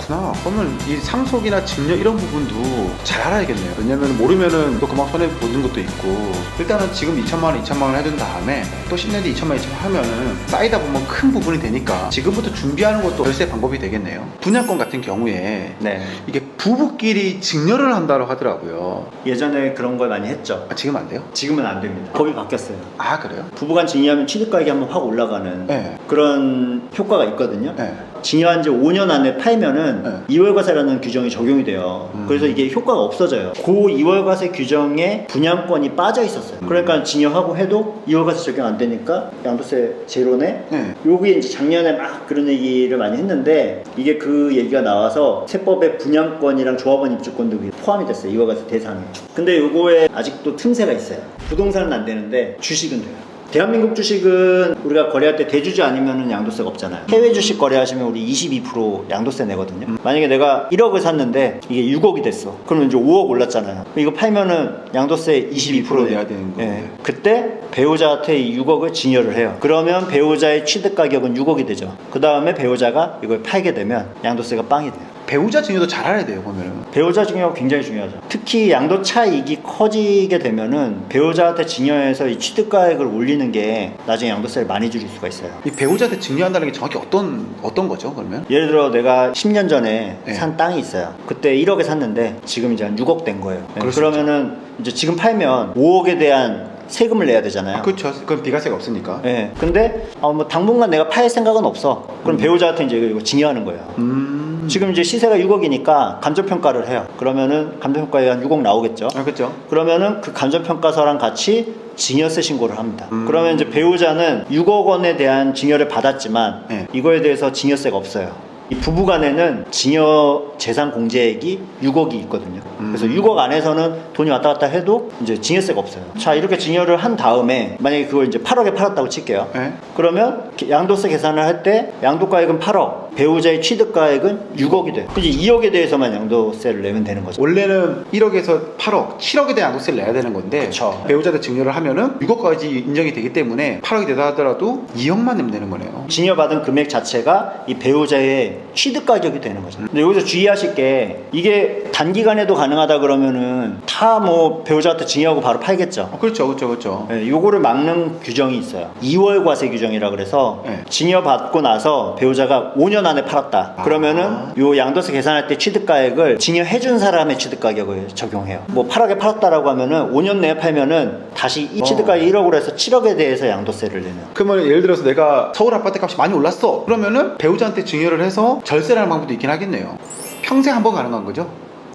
그렇구나. 그러면 이 상속이나 증여 이런 부분도 잘 알아야겠네요. 왜냐면 모르면은 또 그만 손해 보는 것도 있고, 일단은 지금 2천만 원, 2천만 원 해둔 다음에 또 10년 뒤 2천만 원, 2천만 원 하면은 쌓이다 보면 큰 부분이 되니까 지금부터 준비하는 것도 절세 방법이 되겠네요. 분양권 같은 경우에 네. 이게 부부끼리 증여를 한다고 하더라고요. 예전에 그런 걸 많이 했죠. 아, 지금 안 돼요? 지금은 안 됩니다. 법이 바뀌었어요. 아, 그래요? 부부간 증여하면 취득가액이 한번 확 올라가는 네. 그런 효과가 있거든요. 네. 증여한 지 5년 안에 팔면은 네. 2월과세라는 규정이 적용이 돼요. 그래서 이게 효과가 없어져요. 그 2월과세 규정에 분양권이 빠져 있었어요. 그러니까 증여하고 해도 2월과세 적용 안 되니까 양도세 제로네. 네. 요게 이제 작년에 막 그런 얘기를 많이 했는데 이게 그 얘기가 나와서 세법에 분양권이랑 조합원 입주권도 포함이 됐어요. 2월과세 대상에. 근데 요거에 아직도 틈새가 있어요. 부동산은 안 되는데 주식은 돼요. 대한민국 주식은 우리가 거래할 때 대주주 아니면 양도세가 없잖아요. 해외 주식 거래하시면 우리 22% 양도세 내거든요. 만약에 내가 1억을 샀는데 이게 6억이 됐어. 그러면 이제 5억 올랐잖아요. 이거 팔면은 양도세 22% 내야 되는 건데. 네. 그때 배우자한테 이 6억을 증여를 해요. 그러면 배우자의 취득 가격은 6억이 되죠. 그 다음에 배우자가 이걸 팔게 되면 양도세가 빵이 돼요. 배우자 증여도 잘 알아야 돼요, 보면은. 배우자 증여가 굉장히 중요하죠. 특히 양도 차익이 커지게 되면은 배우자한테 증여해서 이 취득가액을 올리는 게 나중에 양도세를 많이 줄일 수가 있어요. 이 배우자한테 증여한다는 게 정확히 어떤 거죠, 그러면? 예를 들어 내가 10년 전에 네. 산 땅이 있어요. 그때 1억에 샀는데 지금 이제 한 6억 된 거예요. 그럴 수 그러면은 이제 지금 팔면 5억에 대한 세금을 내야 되잖아요. 그렇죠. 그건 비과세가 없으니까. 네. 근데 뭐 당분간 내가 팔 생각은 없어. 그럼 배우자한테 이제 이거 증여하는 거예요. 지금 이제 시세가 6억이니까 감정평가를 해요. 그러면은 감정평가에 한 6억 나오겠죠. 아, 그렇죠. 그러면은 그 감정평가서랑 같이 증여세 신고를 합니다. 그러면 이제 배우자는 6억 원에 대한 증여를 받았지만 네. 이거에 대해서 증여세가 없어요. 이 부부간에는 증여 재산 공제액이 6억이 있거든요. 그래서 6억 안에서는 돈이 왔다 갔다 해도 이제 증여세가 없어요. 자, 이렇게 증여를 한 다음에 만약에 그걸 이제 8억에 팔았다고 칠게요. 네. 그러면 양도세 계산을 할 때 양도가액은 8억, 배우자의 취득가액은 6억이 돼요. 그지 2억에 대해서만 양도세를 내면 되는 거죠. 원래는 1억에서 8억, 7억에 대한 양도세를 내야 되는 건데 그쵸. 배우자한테 증여를 하면은 6억까지 인정이 되기 때문에 8억이 되다 하더라도 2억만 내면 되는 거네요. 증여받은 금액 자체가 이 배우자의 취득 가격이 되는 거죠. 근데 여기서 주의하실 게 이게 단기간에도 가능하다 그러면은 다 뭐 배우자한테 증여하고 바로 팔겠죠. 그렇죠, 그렇죠, 그렇죠. 네, 요거를 막는 규정이 있어요. 2월 과세 규정이라 그래서 네. 증여받고 나서 배우자가 5년 안에 팔았다. 그러면은 요 양도세 계산할 때 취득가액을 증여해준 사람의 취득가격을 적용해요. 뭐 8억에 팔았다라고 하면은 5년 내에 팔면은 다시 이 취득가액 1억으로 해서 7억에 대해서 양도세를 내는. 그러면 예를 들어서 내가 서울 아파트 값이 많이 올랐어. 그러면은 배우자한테 증여를 해서 절세라는 방법도 있긴 하겠네요. 평생 한 번 가능한 거죠?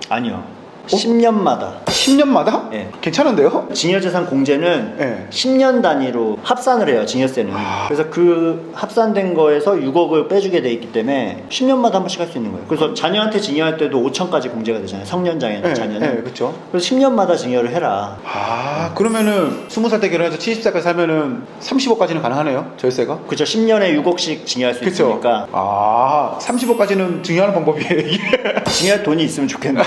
아니요. 10년마다. 10년마다? 예. 괜찮은데요? 증여재산 공제는 네. 10년 단위로 합산을 해요, 증여세는. 그래서 그 합산된 거에서 6억을 빼주게 돼 있기 때문에 10년마다 한 번씩 할 수 있는 거예요. 그래서 자녀한테 증여할 때도 5천까지 공제가 되잖아요, 성년장애는 네, 자녀는. 네, 그렇죠. 그래서 10년마다 증여를 해라. 아, 그러면은 20살 때 결혼해서 70살까지 살면은 30억까지는 가능하네요, 절세가? 그렇죠. 10년에 6억씩 증여할 수 그쵸? 있으니까 아, 30억까지는 증여하는 방법이에요, 이게. 증여할 돈이 있으면 좋겠네요.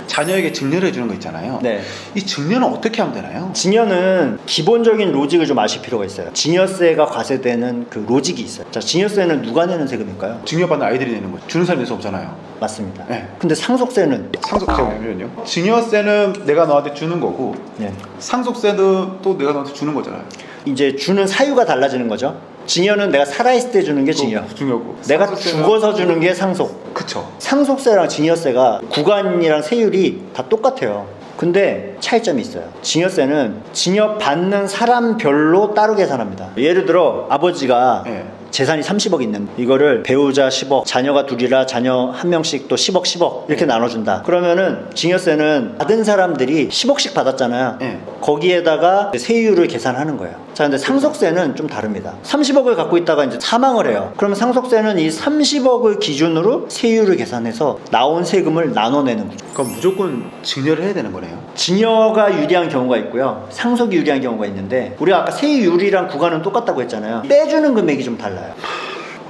자녀에게 증여를 해주는 거 있잖아요. 네. 이 증여는 어떻게 하면 되나요? 증여는 기본적인 로직을 좀 아실 필요가 있어요. 증여세가 과세되는 그 로직이 있어요. 자, 증여세는 누가 내는 세금일까요? 증여받는 아이들이 내는 거죠. 주는 사람이 내서 없잖아요. 맞습니다. 네. 근데 상속세는 잠시만요. 증여세는 내가 너한테 주는 거고, 네. 상속세는 또 내가 너한테 주는 거잖아요. 이제 주는 사유가 달라지는 거죠. 증여는 내가 살아있을 때 주는 게 증여. 중요하고. 내가 상속세는- 죽어서 주는 게 상속. 그쵸. 상속세랑 증여세가 구간이랑 세율이 다 똑같아요. 근데 차이점이 있어요. 증여세는 증여받는 사람별로 따로 계산합니다. 예를 들어 아버지가 네. 재산이 30억 있는데 이거를 배우자 10억, 자녀가 둘이라 자녀 한 명씩 또 10억 10억 이렇게 나눠준다. 그러면은 증여세는 받은 사람들이 10억씩 받았잖아요. 네. 거기에다가 세율을 계산하는 거예요. 자, 근데 상속세는 좀 다릅니다. 30억을 갖고 있다가 이제 사망을 해요. 그러면 상속세는 이 30억을 기준으로 세율을 계산해서 나온 세금을 나눠내는 거죠. 그럼 무조건 증여를 해야 되는 거네요. 증여가 유리한 경우가 있고요, 상속이 유리한 경우가 있는데 우리가 아까 세율이랑 구간은 똑같다고 했잖아요. 빼주는 금액이 좀 달라요.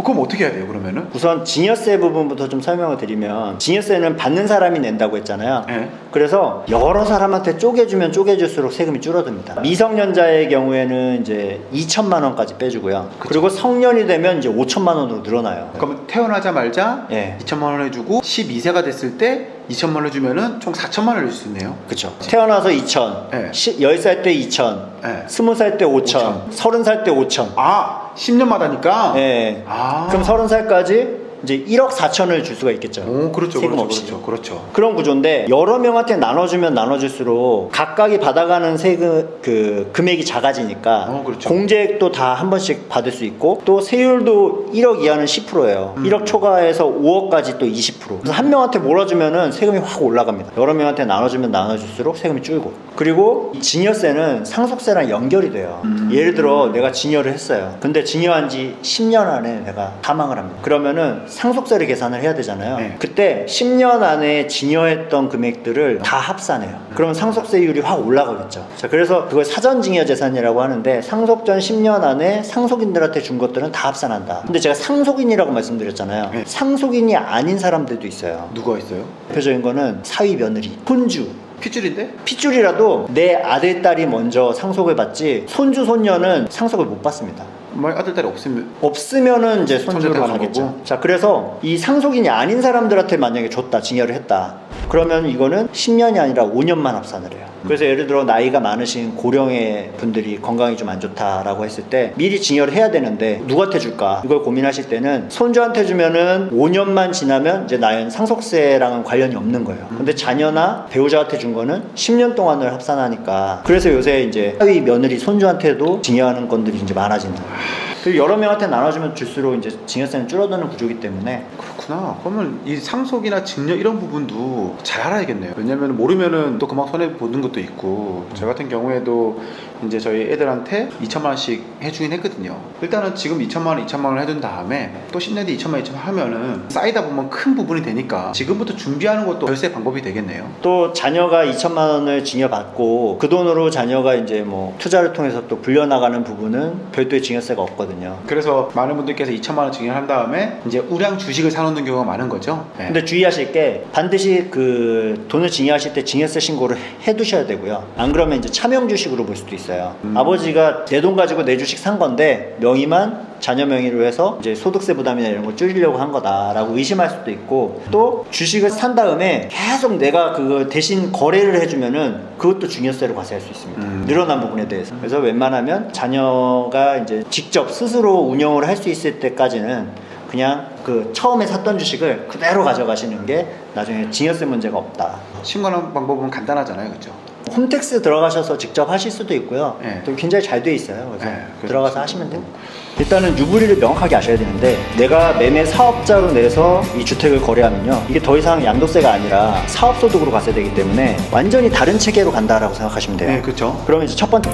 그럼 어떻게 해야 돼요 그러면은? 우선 증여세 부분부터 좀 설명을 드리면, 증여세는 받는 사람이 낸다고 했잖아요. 네. 그래서 여러 사람한테 쪼개주면 쪼개줄수록 세금이 줄어듭니다. 미성년자의 경우에는 이제 2천만 원까지 빼주고요. 그리고 성년이 되면 이제 5천만 원으로 늘어나요. 그럼 태어나자마자 예. 2천만 원 해주고 12세가 됐을 때 2천만 원 해주면은 총 4천만 원을 줄 수 있네요. 그쵸. 태어나서 2천, 네. 10살 때 2천, 네. 20살 때 5천, 30살 때 5천. 아 10년마다니까? 예. 아. 그럼 30살까지 이제 1억 4천을 줄 수가 있겠죠. 오 그렇죠. 세금 그렇죠, 없이. 그렇죠. 그런 구조인데, 여러 명한테 나눠주면 나눠줄수록 각각이 받아가는 세금 그 금액이 작아지니까 그렇죠. 공제액도 다 한 번씩 받을 수 있고, 또 세율도 1억 이하는 10%예요. 1억 초과해서 5억까지 또 20%. 그래서 한 명한테 몰아주면은 세금이 확 올라갑니다. 여러 명한테 나눠주면 나눠줄수록 세금이 줄고. 그리고 이 증여세는 상속세랑 연결이 돼요. 예를 들어 내가 증여를 했어요. 근데 증여한 지 10년 안에 내가 사망을 합니다. 그러면은 상속세를 계산을 해야 되잖아요. 네. 그때 10년 안에 증여했던 금액들을 다 합산해요. 그러면 상속세율이 확 올라가겠죠. 자, 그래서 그걸 사전증여재산이라고 하는데, 상속 전 10년 안에 상속인들한테 준 것들은 다 합산한다. 근데 제가 상속인이라고 말씀드렸잖아요. 네. 상속인이 아닌 사람들도 있어요. 누가 있어요? 대표적인 거는 사위 며느리, 손주, 핏줄인데? 핏줄이라도 내 아들, 딸이 먼저 상속을 받지, 손주, 손녀는 상속을 못 받습니다. 뭐 아들 딸이 없으면은 이제 손주로 손주한테 가는 가겠죠. 거고. 자, 그래서 이 상속인이 아닌 사람들한테 만약에 줬다, 증여를 했다, 그러면 이거는 10년이 아니라 5년만 합산을 해요. 그래서 예를 들어 나이가 많으신 고령의 분들이 건강이 좀 안 좋다라고 했을 때 미리 증여를 해야 되는데 누구한테 줄까, 이걸 고민하실 때는 손주한테 주면은 5년만 지나면 이제 나는 상속세랑은 관련이 없는 거예요. 근데 자녀나 배우자한테 준 거는 10년 동안을 합산하니까, 그래서 요새 이제 사위 며느리 손주한테도 증여하는 건들이 이제 많아지는 거예요. 그리고 여러 명한테 나눠주면 줄수록 이제 증여세는 줄어드는 구조이기 때문에. 그렇구나. 그러면 이 상속이나 증여 이런 부분도 잘 알아야겠네요. 왜냐면 모르면은 또 그만 손해 보는 것도 있고, 저 같은 경우에도 이제 저희 애들한테 2천만 원씩 해주긴 했거든요. 일단은 지금 2천만 원 해둔 다음에 또 10년 뒤에 2천만 원 하면은 쌓이다 보면 큰 부분이 되니까 지금부터 준비하는 것도 절세 방법이 되겠네요. 또 자녀가 2천만 원을 증여받고 그 돈으로 자녀가 이제 뭐 투자를 통해서 또 불려나가는 부분은 별도의 증여세가 없거든요. 그래서 많은 분들께서 2천만 원 증여한 다음에 이제 우량 주식을 사놓는 경우가 많은 거죠. 네. 근데 주의하실 게, 반드시 그 돈을 증여하실 때 증여세 신고를 해두셔야 되고요. 안 그러면 이제 차명 주식으로 볼 수도 있어요. 아버지가 내 돈 가지고 내 주식 산 건데 명의만 자녀 명의로 해서 이제 소득세 부담이나 이런 걸 줄이려고 한 거다라고 의심할 수도 있고, 또 주식을 산 다음에 계속 내가 그거 대신 거래를 해주면은 그것도 증여세로 과세할 수 있습니다. 늘어난 부분에 대해서. 그래서 웬만하면 자녀가 이제 직접 스스로 운영을 할 수 있을 때까지는 그냥 그 처음에 샀던 주식을 그대로 가져가시는 게 나중에 증여세 문제가 없다. 신고하는 방법은 간단하잖아요, 그렇죠? 홈택스 들어가셔서 직접 하실 수도 있고요. 네. 또 굉장히 잘 돼 있어요. 그래서 네, 들어가서 하시면 돼요. 일단은 유불리를 명확하게 아셔야 되는데, 내가 매매 사업자로 내서 이 주택을 거래하면요, 이게 더 이상 양도세가 아니라 사업소득으로 과세되기 때문에 완전히 다른 체계로 간다라고 생각하시면 돼요. 네, 그렇죠. 그러면 이제 첫 번째